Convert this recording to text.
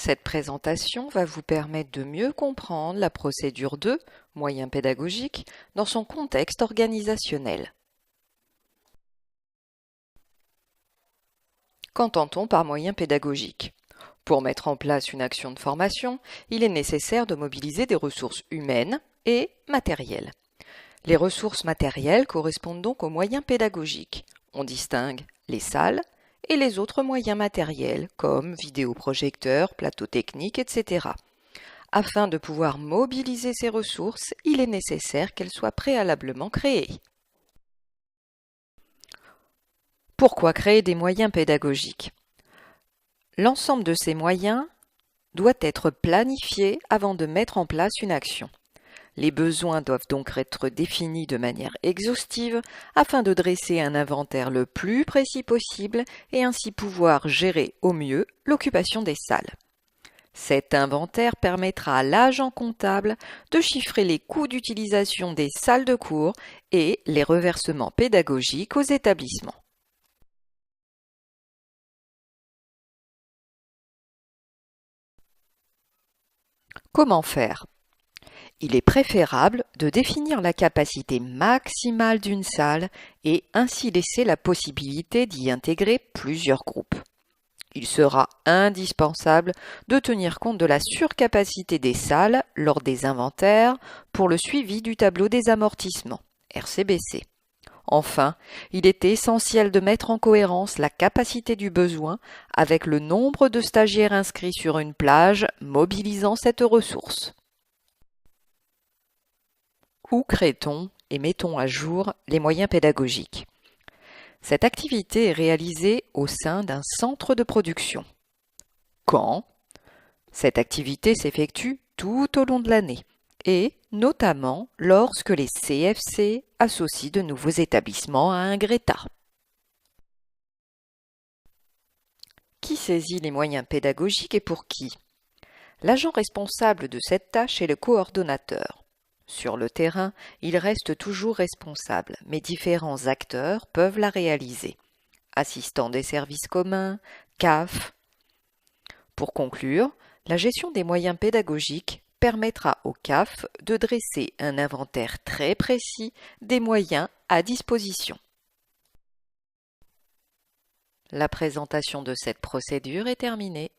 Cette présentation va vous permettre de mieux comprendre la procédure de moyens pédagogiques dans son contexte organisationnel. Qu'entend-on par moyens pédagogiques? Pour mettre en place une action de formation, il est nécessaire de mobiliser des ressources humaines et matérielles. Les ressources matérielles correspondent donc aux moyens pédagogiques. On distingue les salles et les autres moyens matériels comme vidéoprojecteurs, plateaux techniques, etc. Afin de pouvoir mobiliser ces ressources, il est nécessaire qu'elles soient préalablement créées. Pourquoi créer des moyens pédagogiques? L'ensemble de ces moyens doit être planifié avant de mettre en place une action. Les besoins doivent donc être définis de manière exhaustive afin de dresser un inventaire le plus précis possible et ainsi pouvoir gérer au mieux l'occupation des salles. Cet inventaire permettra à l'agent comptable de chiffrer les coûts d'utilisation des salles de cours et les reversements pédagogiques aux établissements. Comment faire? Il est préférable de définir la capacité maximale d'une salle et ainsi laisser la possibilité d'y intégrer plusieurs groupes. Il sera indispensable de tenir compte de la surcapacité des salles lors des inventaires pour le suivi du tableau des amortissements, RCBC. Enfin, il est essentiel de mettre en cohérence la capacité du besoin avec le nombre de stagiaires inscrits sur une plage mobilisant cette ressource. Où crée-t-on et mettons à jour les moyens pédagogiques? Cette activité est réalisée au sein d'un centre de production. Quand? Cette activité s'effectue tout au long de l'année et notamment lorsque les CFC associent de nouveaux établissements à un GRETA. Qui saisit les moyens pédagogiques et pour qui? L'agent responsable de cette tâche est le coordonnateur. Sur le terrain, il reste toujours responsable, mais différents acteurs peuvent la réaliser. Assistants des services communs, CAF. Pour conclure, la gestion des moyens pédagogiques permettra au CAF de dresser un inventaire très précis des moyens à disposition. La présentation de cette procédure est terminée.